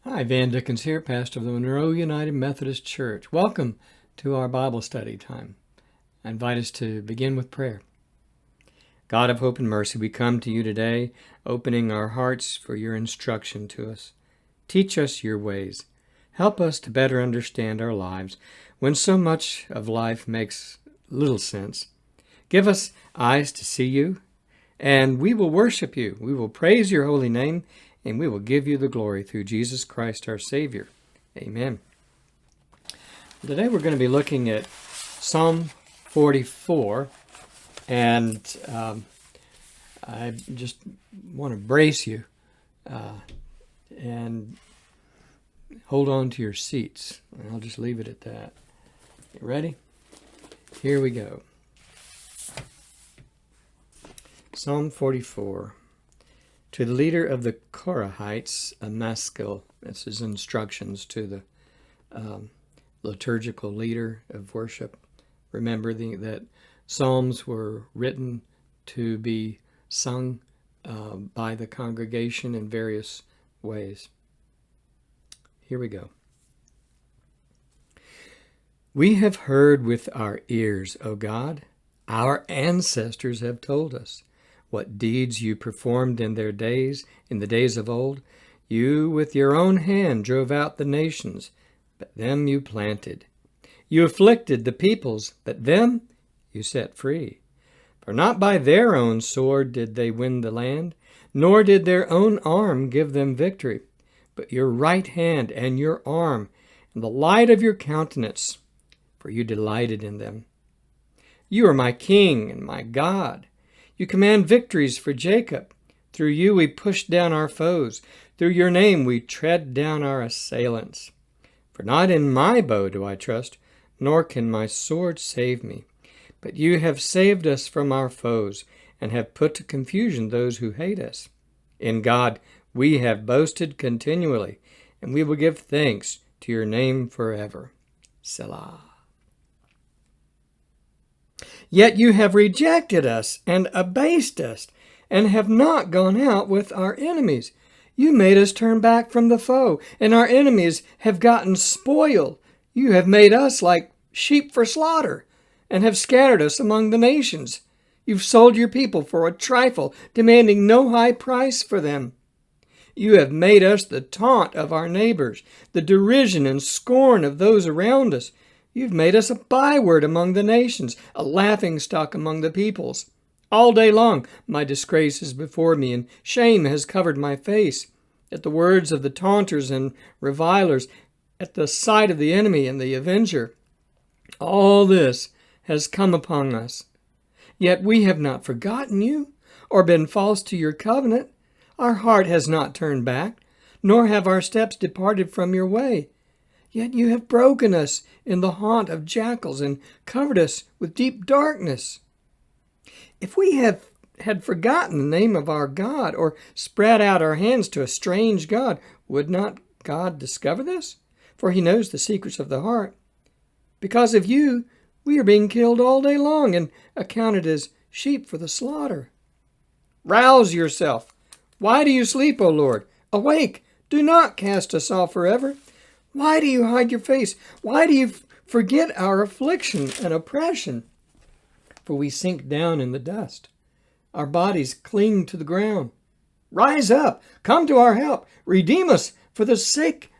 Hi, Van Dickens here, pastor of the Monroe United Methodist Church. Welcome to our Bible study time. I invite us to begin with prayer. God of hope and mercy, we come to you today, opening our hearts for your instruction to us. Teach us your ways. Help us to better understand our lives when so much of life makes little sense. Give us eyes to see you, and we will worship you. We will praise your holy name, and we will give you the glory through Jesus Christ our Savior. Amen. Today we're going to be looking at Psalm 44, and I just want to brace you and hold on to your seats. I'll just leave it at that. You ready? Here we go. Psalm 44. To the leader of the Korahites, a maskil. This is instructions to the liturgical leader of worship. Remember that psalms were written to be sung by the congregation in various ways. Here we go. We have heard with our ears, O God. Our ancestors have told us what deeds you performed in their days, in the days of old. You with your own hand drove out the nations, but them you planted. You afflicted the peoples, but them you set free. For not by their own sword did they win the land, nor did their own arm give them victory, but your right hand and your arm, and the light of your countenance, for you delighted in them. You are my King and my God. You command victories for Jacob. Through you we push down our foes. Through your name we tread down our assailants. For not in my bow do I trust, nor can my sword save me. But you have saved us from our foes, and have put to confusion those who hate us. In God we have boasted continually, and we will give thanks to your name forever. Selah. Yet you have rejected us and abased us, and have not gone out with our enemies. You made us turn back from the foe, and our enemies have gotten spoiled. You have made us like sheep for slaughter, and have scattered us among the nations. You've sold your people for a trifle, demanding no high price for them. You have made us the taunt of our neighbors, the derision and scorn of those around us. You've made us a byword among the nations, a laughingstock among the peoples. All day long my disgrace is before me, and shame has covered my face. At the words of the taunters and revilers, at the sight of the enemy and the avenger, all this has come upon us. Yet we have not forgotten you, or been false to your covenant. Our heart has not turned back, nor have our steps departed from your way. Yet you have broken us in the haunt of jackals and covered us with deep darkness. If we had forgotten the name of our God, or spread out our hands to a strange God, would not God discover this? For he knows the secrets of the heart. Because of you, we are being killed all day long and accounted as sheep for the slaughter. Rouse yourself. Why do you sleep, O Lord? Awake, do not cast us off forever. Why do you hide your face? Why do you forget our affliction and oppression? For we sink down in the dust. Our bodies cling to the ground. Rise up, come to our help. Redeem us for the sake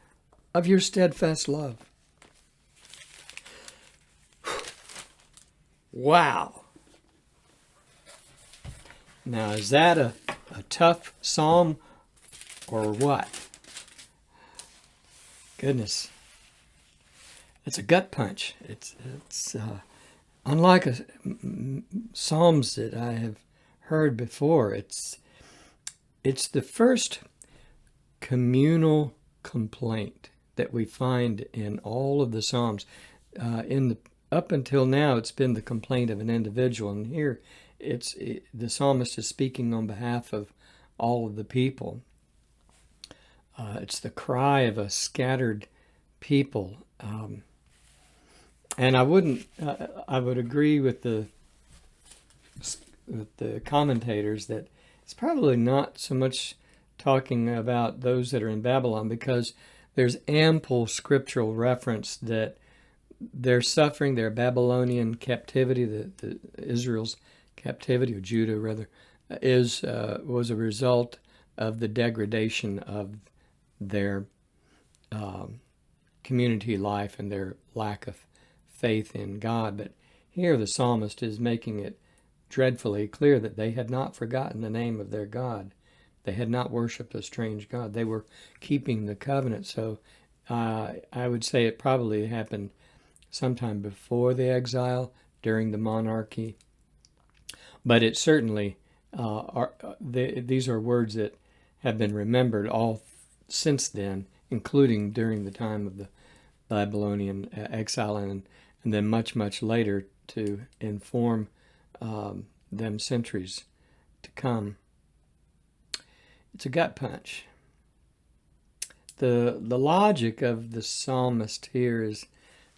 of your steadfast love. Wow. Now, is that a tough psalm or what? Goodness, it's a gut punch. It's unlike psalms that I have heard before. It's the first communal complaint that we find in all of the psalms. Up until now, it's been the complaint of an individual, and here the psalmist is speaking on behalf of all of the people. It's the cry of a scattered people. And I would agree with the commentators that it's probably not so much talking about those that are in Babylon, because there's ample scriptural reference that their suffering, their Babylonian captivity, the Israel's captivity, or Judah rather, was a result of the degradation of their community life and their lack of faith in God. But here the psalmist is making it dreadfully clear that they had not forgotten the name of their God. They had not worshipped a strange God. They were keeping the covenant. So I would say it probably happened sometime before the exile, during the monarchy. But it certainly, these are words that have been remembered all since then, including during the time of the Babylonian exile, and then much, much later to inform them centuries to come. It's a gut punch. The logic of the psalmist here is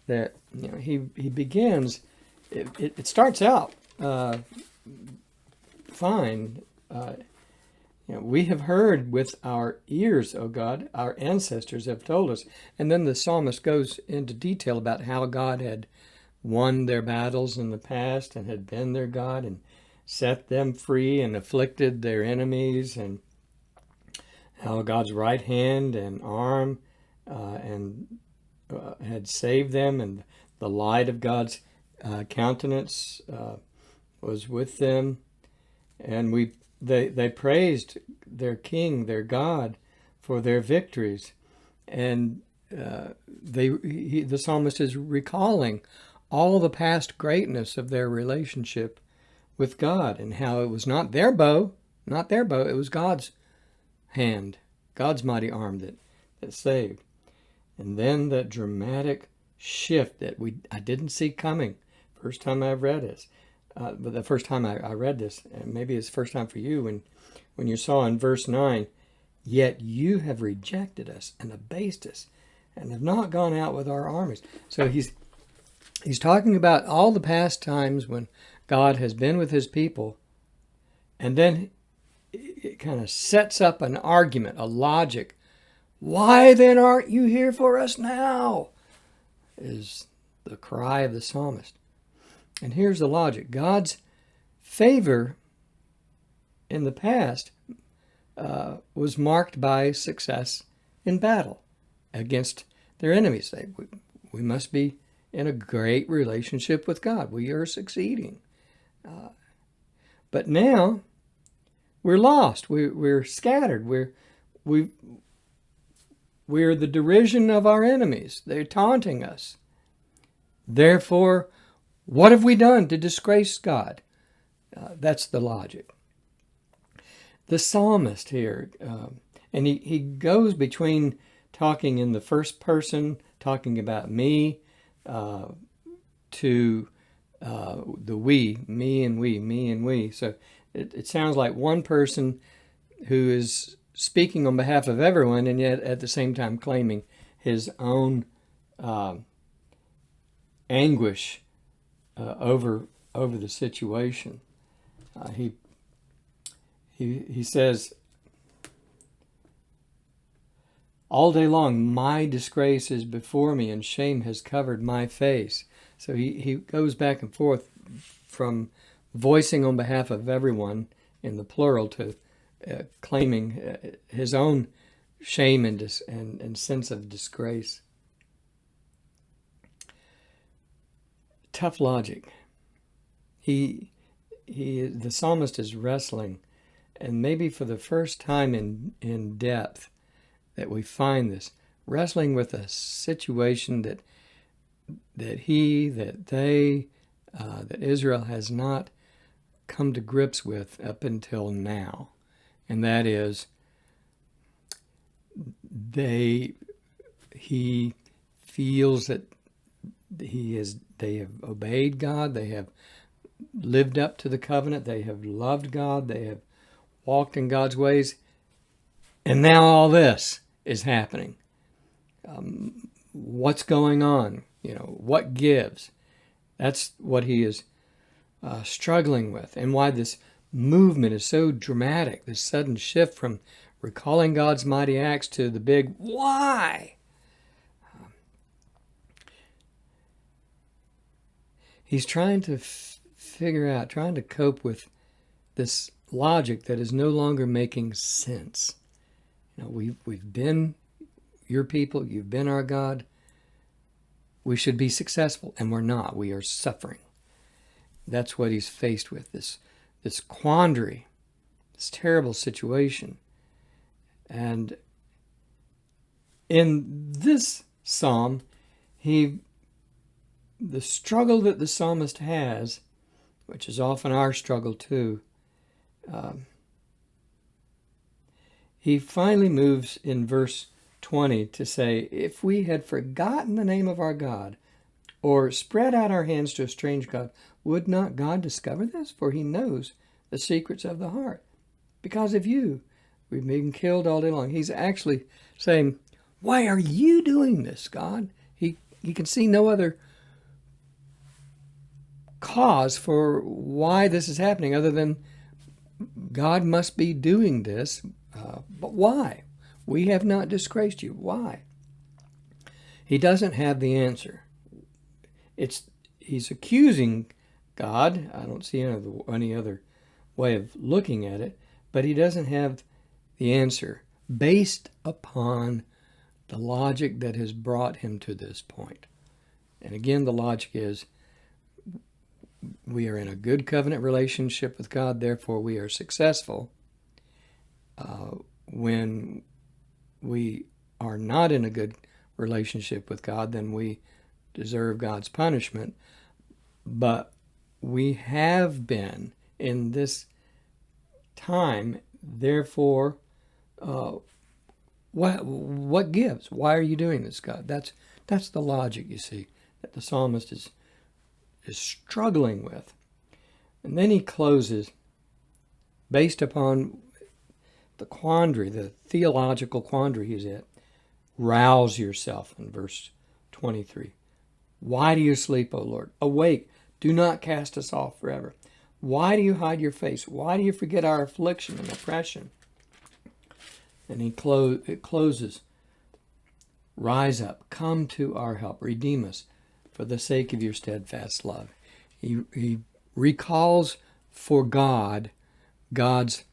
that he begins. It starts out fine. We have heard with our ears, O God, our ancestors have told us. And then the psalmist goes into detail about how God had won their battles in the past and had been their God and set them free and afflicted their enemies, and how God's right hand and arm had saved them, and the light of God's countenance was with them. And they praised their king, their God, for their victories. And the psalmist is recalling all the past greatness of their relationship with God, and how it was not their bow, it was God's hand, God's mighty arm that saved. And then that dramatic shift that I didn't see coming. First time I've read this. But the first time I read this, and maybe it's the first time for you, when you saw in verse 9, yet you have rejected us and abased us and have not gone out with our armies. So he's talking about all the past times when God has been with his people, and then it kind of sets up an argument, a logic. Why then aren't you here for us now? Is the cry of the psalmist. And here's the logic. God's favor in the past was marked by success in battle against their enemies. We must be in a great relationship with God. We are succeeding. But now we're lost. We're scattered. We're the derision of our enemies. They're taunting us. Therefore, what have we done to disgrace God? That's the logic. The psalmist here, and he goes between talking in the first person, talking about me, to the we, me and we. So it sounds like one person who is speaking on behalf of everyone, and yet at the same time claiming his own anguish over the situation. He says, all day long my disgrace is before me, and shame has covered my face. So he goes back and forth from voicing on behalf of everyone in the plural to claiming his own shame and sense of disgrace. Tough logic. The psalmist is wrestling, and maybe for the first time in depth that we find this, wrestling with a situation that Israel has not come to grips with up until now. And that is, he feels that they have obeyed God, they have lived up to the covenant, they have loved God, they have walked in God's ways, and now all this is happening. What's going on? What gives? That's what he is struggling with, and why this movement is so dramatic, this sudden shift from recalling God's mighty acts to the big why. He's trying to figure out, trying to cope with this logic that is no longer making sense. You know, we've been your people, you've been our God. We should be successful, and we're not. We are suffering. That's what he's faced with, this quandary, this terrible situation. And in this psalm, the struggle that the psalmist has, which is often our struggle too, he finally moves in verse 20 to say, if we had forgotten the name of our God, or spread out our hands to a strange God, would not God discover this? For he knows the secrets of the heart. Because of you, we've been killed all day long. He's actually saying, why are you doing this, God? He can see no other cause for why this is happening other than God must be doing this. But why? We have not disgraced you. Why? He doesn't have the answer. He's accusing God. I don't see any other way of looking at it, but he doesn't have the answer based upon the logic that has brought him to this point. And again, the logic is we are in a good covenant relationship with God, therefore we are successful. When we are not in a good relationship with God, then we deserve God's punishment. But we have been in this time, therefore, what gives? Why are you doing this, God? That's the logic, you see, that the psalmist is struggling with. And then he closes based upon the quandary, the theological quandary he's at. Rouse yourself in verse 23. Why do you sleep, O Lord? Awake, do not cast us off forever. Why do you hide your face? Why do you forget our affliction and oppression? And it closes. Rise up, come to our help, redeem us for the sake of your steadfast love. He recalls for God's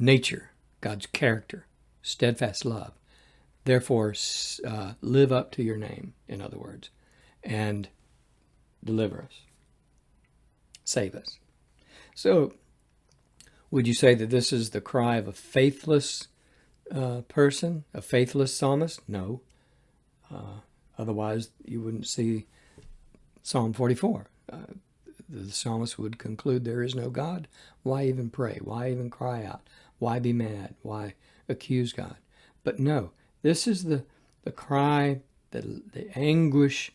nature, God's character, steadfast love. Therefore, live up to your name, in other words, and deliver us. Save us. So, would you say that this is the cry of a faithless person, a faithless psalmist? No. Otherwise, you wouldn't see Psalm 44. The psalmist would conclude there is no God. Why even pray? Why even cry out? Why be mad? Why accuse God? But no, this is the cry, the anguish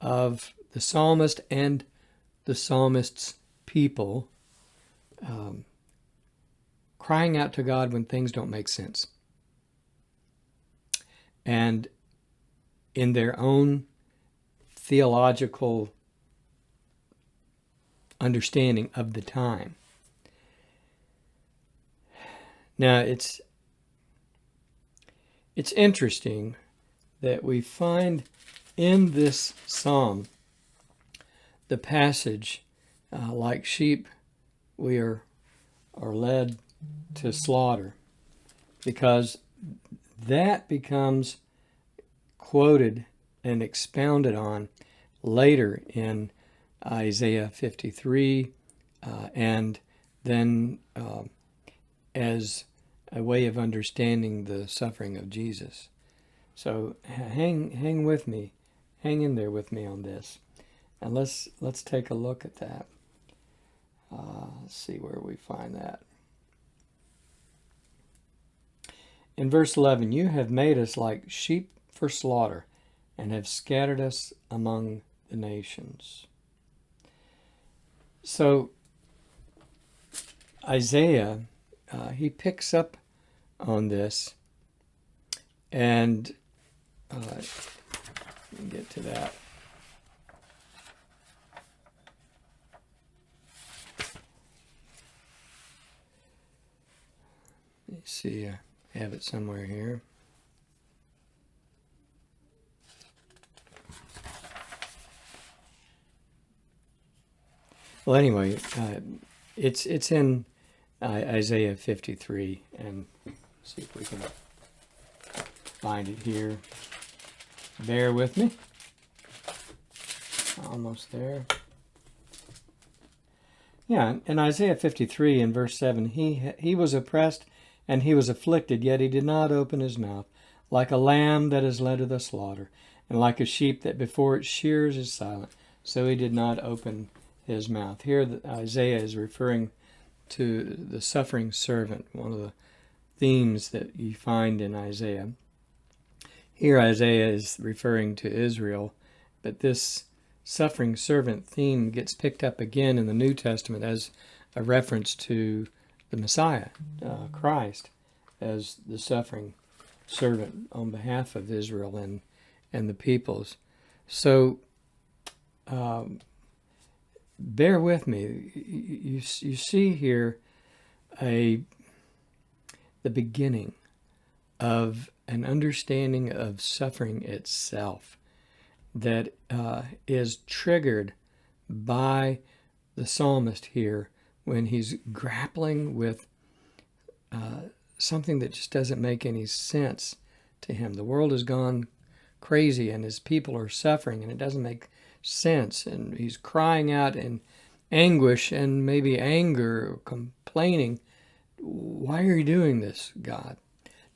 of the psalmist and the psalmist's people, crying out to God when things don't make sense. And in their own theological understanding of the time. Now, it's interesting that we find in this psalm the passage, like sheep, we are led to slaughter, because that becomes quoted and expounded on later in Isaiah 53, and then as a way of understanding the suffering of Jesus. So hang with me, hang in there with me on this, and let's take a look at that. Let's see where we find that. In verse 11, you have made us like sheep for slaughter, and have scattered us among the nations. So Isaiah, he picks up on this, and let me get to that. Let me see, I have it somewhere here. Well, anyway, it's in Isaiah 53, and see if we can find it here. Bear with me. Almost there. Yeah, in Isaiah 53 in verse 7, he was oppressed and he was afflicted, yet he did not open his mouth, like a lamb that is led to the slaughter, and like a sheep that before its shears is silent, so he did not open his mouth. Here Isaiah is referring to the suffering servant, one of the themes that you find in Isaiah. Here Isaiah is referring to Israel, but this suffering servant theme gets picked up again in the New Testament as a reference to the Messiah, Christ, as the suffering servant on behalf of Israel and the peoples. So bear with me. You see here the beginning of an understanding of suffering itself that is triggered by the psalmist here when he's grappling with something that just doesn't make any sense to him. The world has gone crazy and his people are suffering and it doesn't make sense, and he's crying out in anguish and maybe anger or complaining. Why are you doing this, God?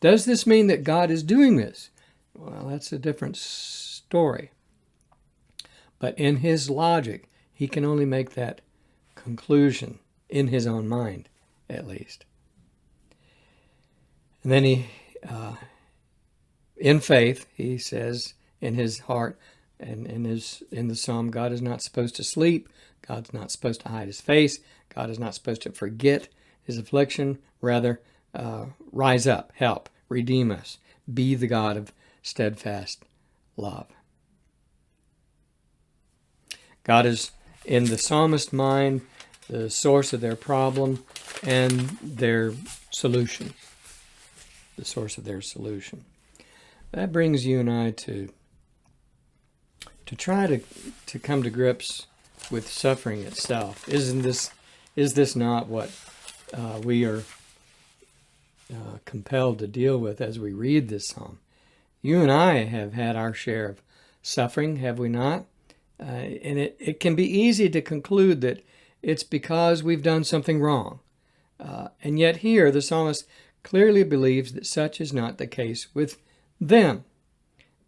Does this mean that God is doing this? Well, that's a different story. But in his logic, he can only make that conclusion in his own mind, at least. And then he, in faith, he says in his heart and in the psalm, God is not supposed to sleep. God's not supposed to hide his face. God is not supposed to forget his affliction. Rather, rise up, help, redeem us, be the God of steadfast love. God is, in the psalmist's mind, the source of their problem and their solution. The source of their solution. That brings you and I to try to come to grips with suffering itself. Is this not what we are compelled to deal with as we read this psalm? You and I have had our share of suffering, have we not? And it can be easy to conclude that it's because we've done something wrong. And yet here the psalmist clearly believes that such is not the case with them.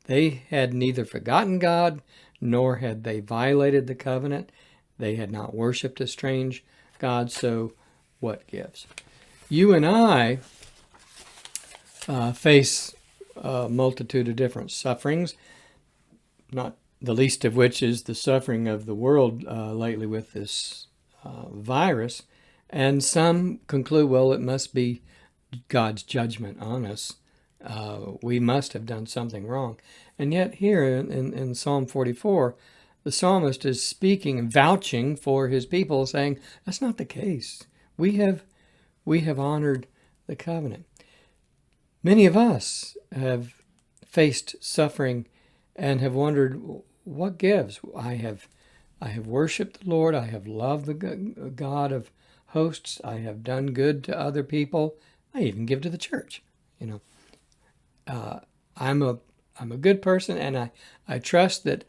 They had neither forgotten God, nor had they violated the covenant. They had not worshipped a strange God, so what gives? You and I face a multitude of different sufferings, not the least of which is the suffering of the world lately with this virus. And some conclude, well, it must be God's judgment on us. We must have done something wrong. And yet here in Psalm 44, the psalmist is speaking and vouching for his people, saying, that's not the case. We have honored the covenant. Many of us have faced suffering and have wondered, what gives? I have worshipped the Lord. I have loved the God of hosts. I have done good to other people. I even give to the church. I'm a good person, and I trust that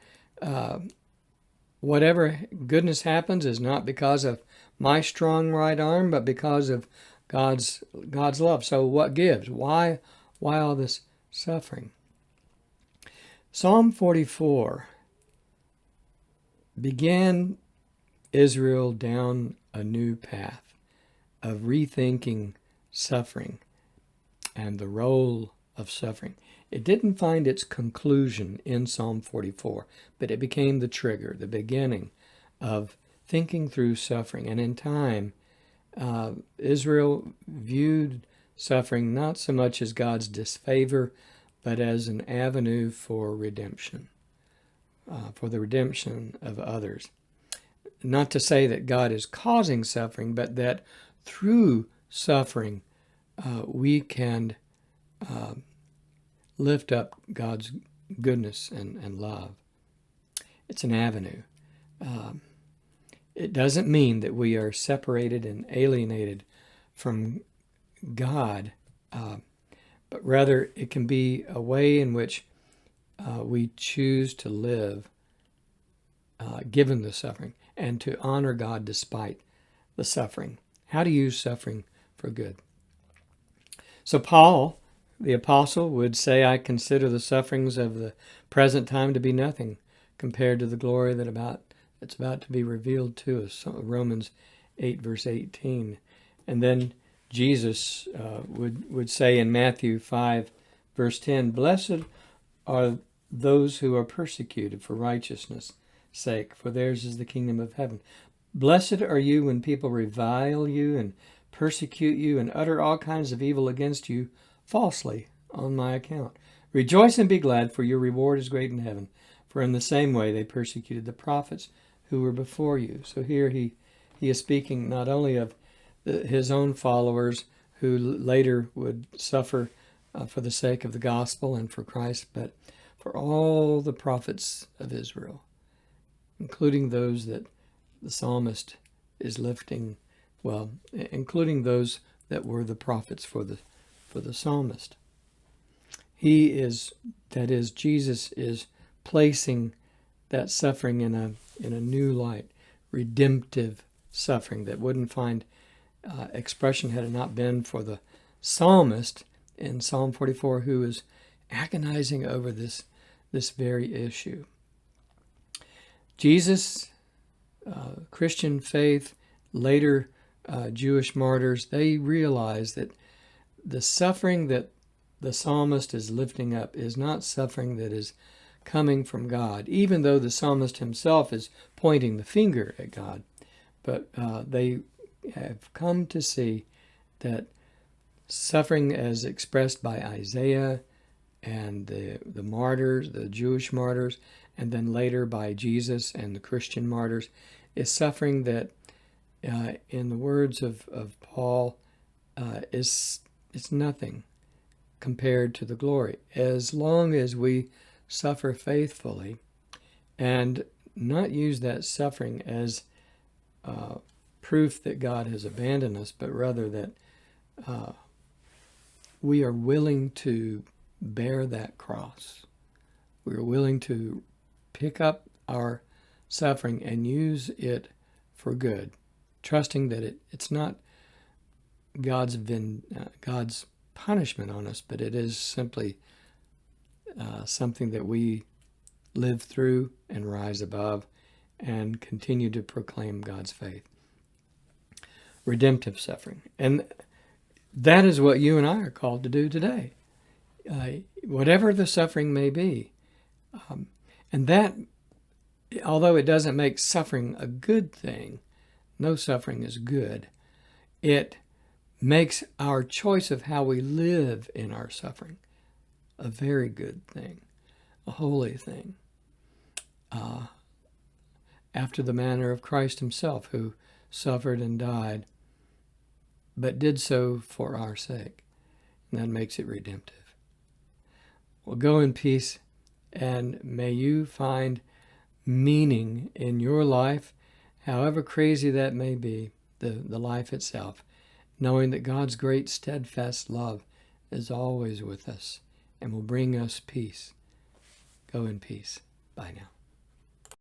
whatever goodness happens is not because of my strong right arm, but because of God's love. So what gives? Why all this suffering? Psalm 44 began Israel down a new path of rethinking suffering and the role of suffering. It didn't find its conclusion in Psalm 44, but it became the trigger, the beginning of thinking through suffering. And in time, Israel viewed suffering not so much as God's disfavor, but as an avenue for redemption, for the redemption of others. Not to say that God is causing suffering, but that through suffering, we can lift up God's goodness and love. It's an avenue. It doesn't mean that we are separated and alienated from God, but rather it can be a way in which we choose to live given the suffering and to honor God despite the suffering. How to use suffering for good. So Paul, the apostle, would say, I consider the sufferings of the present time to be nothing compared to the glory that's about to be revealed to us. Romans 8, verse 18. And then Jesus would say in Matthew 5, verse 10, Blessed are those who are persecuted for righteousness' sake, for theirs is the kingdom of heaven. Blessed are you when people revile you and persecute you and utter all kinds of evil against you falsely on my account. Rejoice and be glad, for your reward is great in heaven. For in the same way they persecuted the prophets who were before you. So here he is speaking not only of his own followers who later would suffer for the sake of the gospel and for Christ, but for all the prophets of Israel, including those that the psalmist is lifting, including those that were the prophets for the psalmist. Jesus is placing that suffering in a new light, redemptive suffering that wouldn't find expression had it not been for the psalmist in Psalm 44 who is agonizing over this very issue. Jesus, Christian faith, later Jewish martyrs, they realize that the suffering that the psalmist is lifting up is not suffering that is coming from God, even though the psalmist himself is pointing the finger at God. But they have come to see that suffering as expressed by Isaiah and the martyrs, the Jewish martyrs, and then later by Jesus and the Christian martyrs, is suffering that, in the words of Paul, is nothing compared to the glory. As long as we suffer faithfully and not use that suffering as proof that God has abandoned us, but rather that we are willing to bear that cross. We are willing to pick up our suffering and use it for good, trusting that it's not God's punishment on us, but it is simply something that we live through and rise above and continue to proclaim God's faith. Redemptive suffering. And that is what you and I are called to do today. Whatever the suffering may be. And that, although it doesn't make suffering a good thing, no suffering is good, it makes our choice of how we live in our suffering a very good thing, a holy thing, after the manner of Christ himself, who suffered and died, but did so for our sake. And that makes it redemptive. Well, go in peace, and may you find meaning in your life, however crazy that may be, the life itself, knowing that God's great steadfast love is always with us and will bring us peace. Go in peace. Bye now.